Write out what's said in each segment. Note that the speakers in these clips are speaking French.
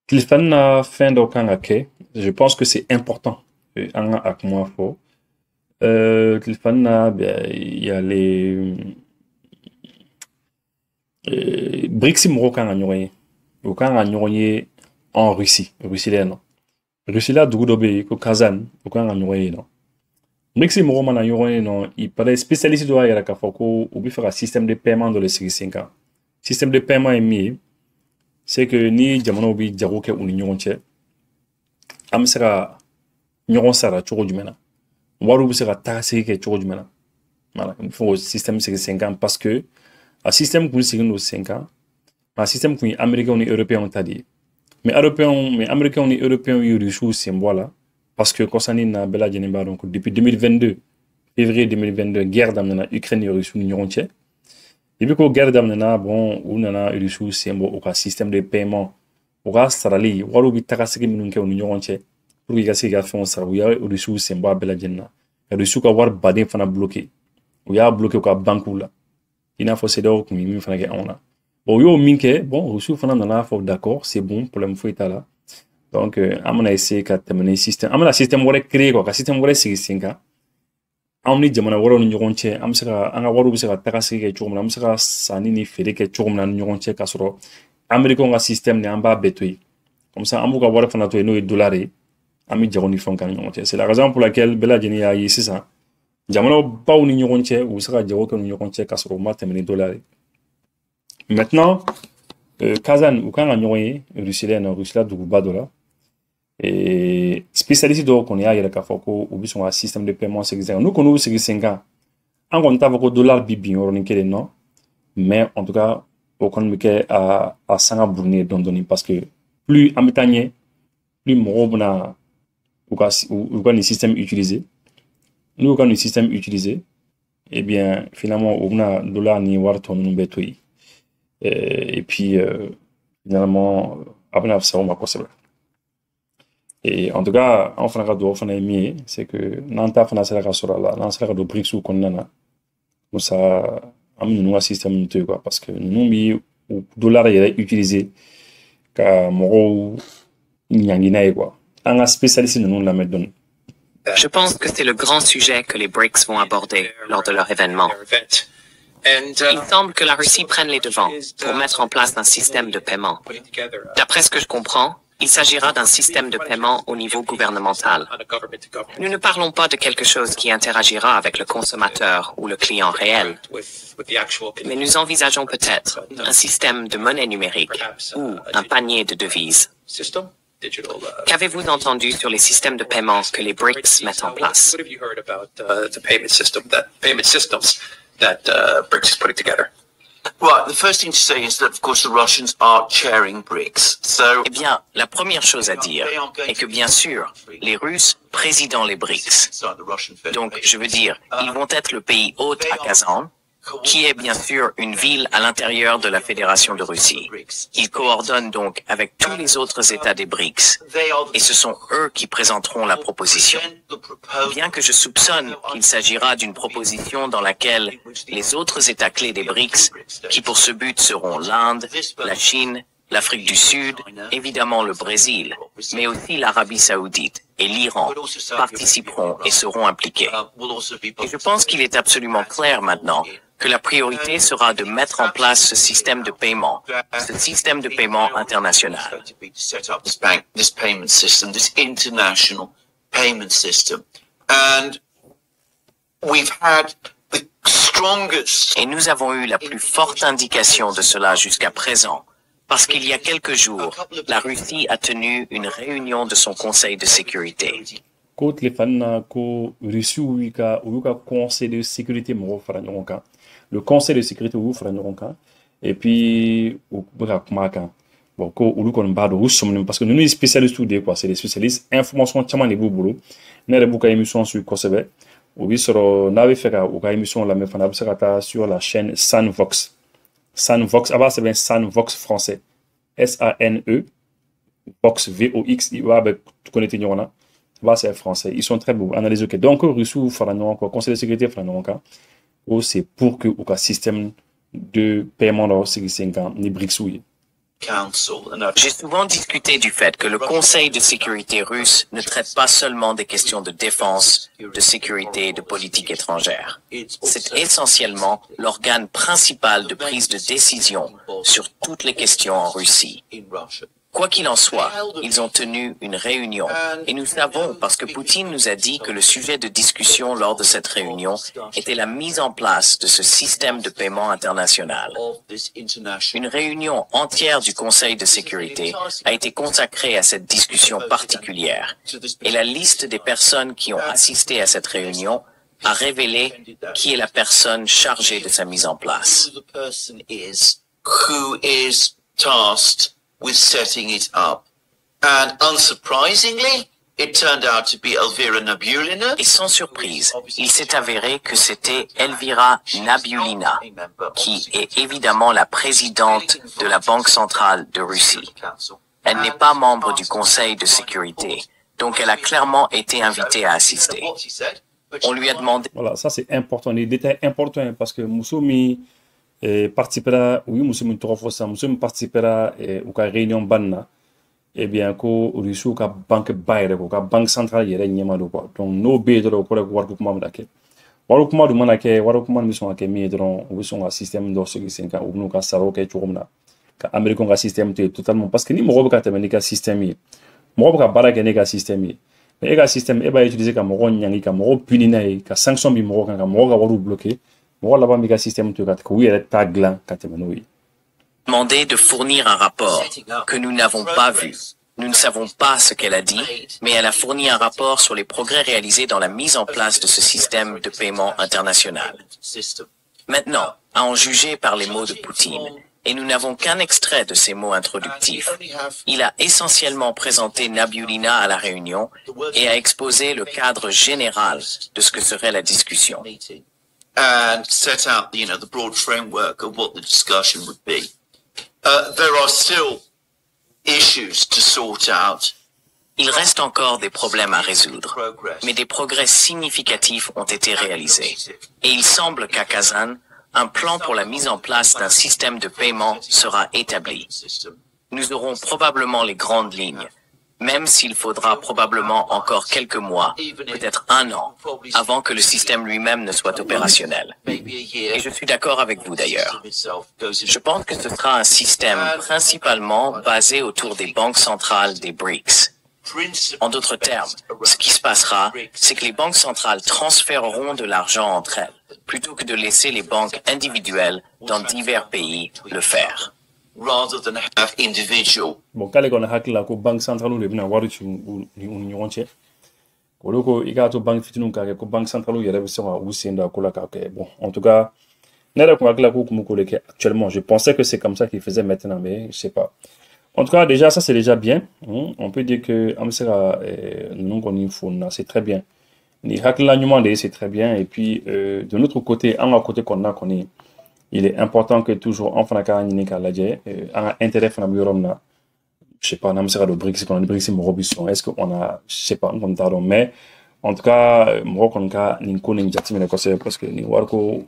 Téléphone na fin d'aucunake. Je pense que c'est important. Un ak moi fort. Téléphone na, ben, il y a les BRICS mo kan anyoye. O kan anyoye en Russie. Russie là non. Russie là du dobe ko Kazan o kan anyoye non. BRICS mo man anyoye non. Il paraît spécialiste doit y a ka foko ou bi faire un système de paiement dans les séries 5 ans. Système de paiement est mis. C'est que ni jamono bi jago ke uni ɲɔgɔn cɛ an bɛ se ka ɲɔgɔn sara cogo jumɛn na wariw bɛ se ka taga segi kɛ cogo jumɛn na voilà il faut système sigi sen kan parce que a système kun sigin don sen kan a système kun ye américains ni européens ta de ye mais américains ni européens ye russiw sen bɔ a la parce que kɔsani na bɛɛ lajɛlen b'a dɔn ko depuis 2022 février 2022 guerre daminɛna Ukraine ni russiw ni ɲɔgɔn cɛ. Et puis, quand guerre d'amena, bon, on a eu le symbole au système de paiement. Au cas sarali, waru bi takasiki minunke on union entière. Pour qu'il y ait des fonds ça, il y a eu le symbole bela jenna. Il y a reçu qu'avoir badin fana bloqué. Il y a bloqué au banque là. Il n'a faut c'est d'or comme il fana que on a. Bon, yo minke, bon, reçu fana dans la faut d'accord, c'est bon pour le mfou là. Donc, à mon essayé qu'à terminer système. À mon système wala créé quoi, système wala c'est 5 ans. Am ni jamana wɛrɛw ni ɲɔgɔn cɛ an bɛ se ka an ka wariw bɛ se ka taga segi kɛ cogo min na an bɛ se ka sanni ni feere kɛ cogo min na ni ɲɔgɔn cɛ k'a sɔrɔ américains ka système ni an b'a bɛɛ to yen comme ça an b'u ka wari fana to yen n'o ye dollar ye an bɛ jago ni fɛnw kɛ ni ɲɔgɔn cɛ c'est la raison pour laquelle bɛɛ lajɛlen y'a ye sisan jamanaw baw ni ɲɔgɔn cɛ u bɛ se ka jago kɛ ni ɲɔgɔn cɛ k'a sɔrɔ u ma tɛmɛ ni dollar ye maintenant Kazan u kan ka ɲɔgɔn ye Russie la yen nɔ Russie la duguba dɔ la. Et spécialiste dɔw kɔni y'a yɛrɛ k'a fɔ ko u bɛ sɔn ka système de paiement sigi sen kan n'u kɔni y'u sigi sen kan an kɔni t'a fɔ ko dollar bi bin yɔrɔnin kelen nɔ mais en tout cas o kɔni bɛ kɛ a sanga burunin ye dɔɔni dɔɔni parce que plus an bɛ taa ɲɛ plus mɔgɔw bɛna u ka nin système utiliser n'u y'u ka nin système utiliser eh bien finalement u bɛna dollar ni wari tɔ ninnu bɛɛ to yen et puis finalement a bɛna fisaya u ma kosɛbɛ. Et en tout cas, on fera do fana mieux, c'est que n'anta fana sera ka sora la, n'an sera ka do BRICS ou konnana. Nous ça amu nous un système mutuel quoi parce que nous bi dollar est utilisé ka moro nyangina quoi. Un spécialiste nous la mettre donne. Je pense que c'est le grand sujet que les BRICS vont aborder lors de leur événement. Il semble que la Russie prenne les devants pour mettre en place un système de paiement. D'après ce que je comprends, il s'agira d'un système de paiement au niveau gouvernemental. Nous ne parlons pas de quelque chose qui interagira avec le consommateur ou le client réel, mais nous envisageons peut-être un système de monnaie numérique ou un panier de devises. Qu'avez-vous entendu sur les systèmes de paiement que les BRICS mettent en place? Right, the first thing to say is that, of course, the Russians are chairing BRICS. So, eh bien, la première chose à dire est que, bien sûr, les Russes président les BRICS. Donc, je veux dire, ils vont être le pays hôte à Kazan, qui est bien sûr une ville à l'intérieur de la Fédération de Russie. Ils coordonnent donc avec tous les autres États des BRICS, et ce sont eux qui présenteront la proposition. Bien que je soupçonne qu'il s'agira d'une proposition dans laquelle les autres États clés des BRICS, qui pour ce but seront l'Inde, la Chine, l'Afrique du Sud, évidemment le Brésil, mais aussi l'Arabie Saoudite et l'Iran participeront et seront impliqués. Et je pense qu'il est absolument clair maintenant que la priorité sera de mettre en place ce système de paiement international. This payment system, this international payment system. And we've had the strongest... Et nous avons eu la plus forte indication de cela jusqu'à présent. Parce qu'il y a quelques jours, la Russie a tenu une réunion de son Conseil de sécurité. Côte les fans ko Russie ou Conseil de sécurité mo fara ɲɔgɔn kan. Le Conseil de sécurité ou fara ɲɔgɔn kan. Et puis ou bra kuma kan. Bon ko olu kɔni b'a dɔn u sɔminen parce que nous sommes spécialistes de quoi, c'est des spécialistes information caman de b'u bolo. Ne yɛrɛ b'u ka émission sur kosɛbɛ. U bi sɔrɔ n'a bɛ fɛ ka u ka émission lamɛn fana a bɛ se ka taa sur la chaîne Sanvox. Sanvox, ah bah c'est bien Sanvox français. S-A-N-E, Vox, V-O-X, il va connecter Nyorana. Bah c'est français. Ils sont très beaux. Analyse ok. Donc, Russou, Faranon, quoi, Conseil de sécurité, Faranon, c'est pour que, au cas système de paiement dans ces 5 ans, ni BRICS, oui. J'ai souvent discuté du fait que le Conseil de sécurité russe ne traite pas seulement des questions de défense, de sécurité et de politique étrangère. C'est essentiellement l'organe principal de prise de décision sur toutes les questions en Russie. Quoi qu'il en soit, ils ont tenu une réunion et nous savons, parce que Poutine nous a dit que le sujet de discussion lors de cette réunion était la mise en place de ce système de paiement international. Une réunion entière du Conseil de sécurité a été consacrée à cette discussion particulière et la liste des personnes qui ont assisté à cette réunion a révélé qui est la personne chargée de sa mise en place. With setting it up. And unsurprisingly, it turned out to be Elvira Nabiullina. Et sans surprise, il s'est avéré que c'était Elvira Nabiullina, qui est évidemment la présidente de la Banque centrale de Russie. Elle n'est pas membre du Conseil de sécurité, donc elle a clairement été invitée à assister. On lui a demandé... Voilà, ça c'est important, des détails importants, parce que Moussoumi participera, oui, Moussoumi Trofosa, Moussoumi participera à la réunion Banna, eh bien, ko Russie ka banque bayre ko ka banque centrale yere nyema do quoi. Donc no be do ko rek warko kuma mdake. Warko kuma do manake, warko kuma mission ake mi dron, ou son un système do ce qui senka ou no ka saro ke churumna. Ka américain ka système te totalement parce que ni mo ka temeni ka système yi. Mo ka baraka ne ka système yi. Mais ka système e ba utiliser ka mo nyangi ka mo puni na ka sanction bi mo ka mo ka waru bloquer. Mo la ba mi ka système te ka ko yere taglan ka temeno yi. Demandé de fournir un rapport que nous n'avons pas vu. Nous ne savons pas ce qu'elle a dit, mais elle a fourni un rapport sur les progrès réalisés dans la mise en place de ce système de paiement international. Maintenant, à en juger par les mots de Poutine, et nous n'avons qu'un extrait de ces mots introductifs, il a essentiellement présenté Nabiullina à la réunion et a exposé le cadre général de ce que serait la discussion. And set out, the broad framework of what the discussion would be. There are still issues to sort out. Il reste encore des problèmes à résoudre, mais des progrès significatifs ont été réalisés. Et il semble qu'à Kazan, un plan pour la mise en place d'un système de paiement sera établi. Nous aurons probablement les grandes lignes, même s'il faudra probablement encore quelques mois, peut-être un an, avant que le système lui-même ne soit opérationnel. Et je suis d'accord avec vous d'ailleurs. Je pense que ce sera un système principalement basé autour des banques centrales des BRICS. En d'autres termes, ce qui se passera, c'est que les banques centrales transféreront de l'argent entre elles, plutôt que de laisser les banques individuelles dans divers pays le faire. Rather than have individual. Bon, kale kona hakila ko banque centrale le bina waru ci ni nyonche. Ko loko igato banque fitinu ka ko banque centrale yere be sera ou senda ko la ka bon. En tout cas, nera ko hakila ko ko le actuellement, je pensais que c'est comme ça qu'il faisait maintenant mais je sais pas. En tout cas, déjà ça c'est déjà bien. On peut dire que amsera non qu'on info c'est très bien. Ni hakila nyumande c'est très bien et puis de notre côté, à côté qu'on a connaît il est important que toujours en fanaka ni ka ladje un intérêt fana bioromna je sais pas on a monsieur de BRICS qu'on a BRICS Robinson est-ce qu'on a je sais pas on t'a mais en tout cas mo kon ka ni ko ni jati me ko c'est parce que ni warko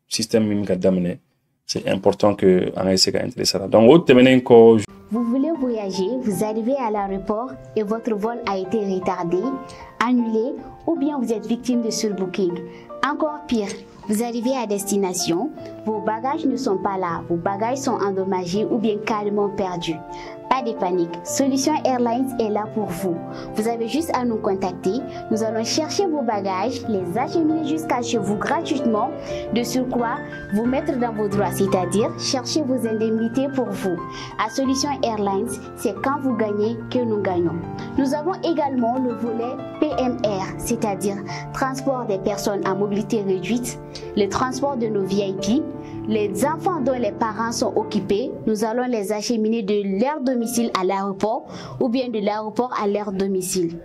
système mim ka damene c'est important que on essaie ka intéresser donc au temenen ko vous voulez voyager, vous arrivez à l'aéroport et votre vol a été retardé, annulé ou bien vous êtes victime de surbooking. Encore pire, vous arrivez à destination, vos bagages ne sont pas là, vos bagages sont endommagés ou bien carrément perdus. Pas de panique, Solution Airlines est là pour vous. Vous avez juste à nous contacter, nous allons chercher vos bagages, les acheminer jusqu'à chez vous gratuitement, de surcroît, vous mettre dans vos droits, c'est-à-dire chercher vos indemnités pour vous. À Solution Airlines, c'est quand vous gagnez que nous gagnons. Nous avons également le volet PMR, c'est-à-dire transport des personnes à mobilité réduite, le transport de nos VIP, les enfants dont les parents sont occupés, nous allons les acheminer de leur domicile à l'aéroport ou bien de l'aéroport à leur domicile.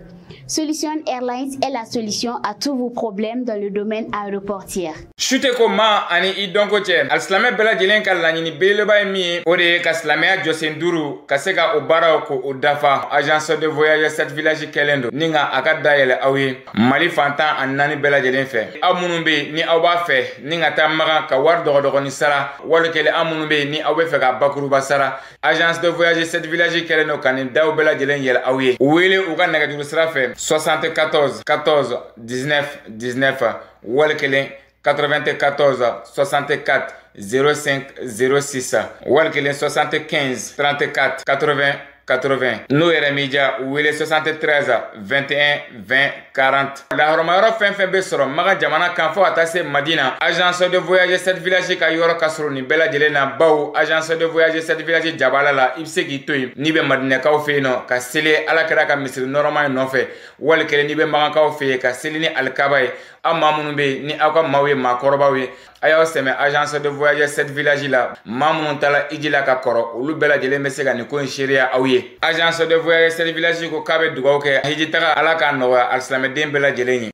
Solution Airlines est la solution à tous vos problèmes dans le domaine aéroportier. Chute ko ma ani I donko che al silamɛ bɛɛ lajɛlen ka laɲini belebeleba ye min ye o de ye ka silamɛya jɔsen duuru ka se ka o baaraw ko o dafa. Agence de voyage 7 village kɛlen don ni ka a ka dayɛlɛ aw ye Mali fantan ani 4 bɛɛ lajɛlen fɛ. Aw minnu bɛ yen ni aw b'a fɛ ni ka taa magan ka wari dɔgɔdɔgɔnin sara wali kɛlen aw minnu bɛ yen ni aw bɛ fɛ ka bakuruba sara Agence de voyage 7 village kɛlen don ka nin daw bɛɛ lajɛlen yɛlɛ aw ye. U wele u ka nɛgɛjuru sira fɛ 74 14 19 19 wali kelen 94 64 05 06 wali kelen 75 34 80 80 n'o yɛrɛ m'i diya u wele 73 21 20 40 lahɔrɔmayɔrɔ fɛn fɛn bɛ sɔrɔ maga jamana kan fɔ ka taa se Madina agence de voyage 7 village ka yɔrɔ ka sɔrɔ nin bɛɛ lajɛlen na bawo agence de voyage 7 village jabala la I bɛ se k'i to yen n'i bɛ madinɛkaw fɛ yen nɔ ka seli ala kɛra ka misiri nɔrɔma in nɔfɛ wali kelen n'i bɛ magankaw fɛ yen ka seli ni alikaba ye aw maa minnu bɛ yen ni aw ka maaw ye maakɔrɔbaw ye a y'aw sɛmɛ agence de voyage 7 village la maa minnu taala hiji la ka kɔrɔ olu bɛɛ lajɛlen bɛ se ka nin ko in seereya aw ye agence de voyage 7 village ko k'a bɛ dugawu kɛ hiji taga ala k'a nɔgɔya alisilamɛden bɛɛ lajɛlen ye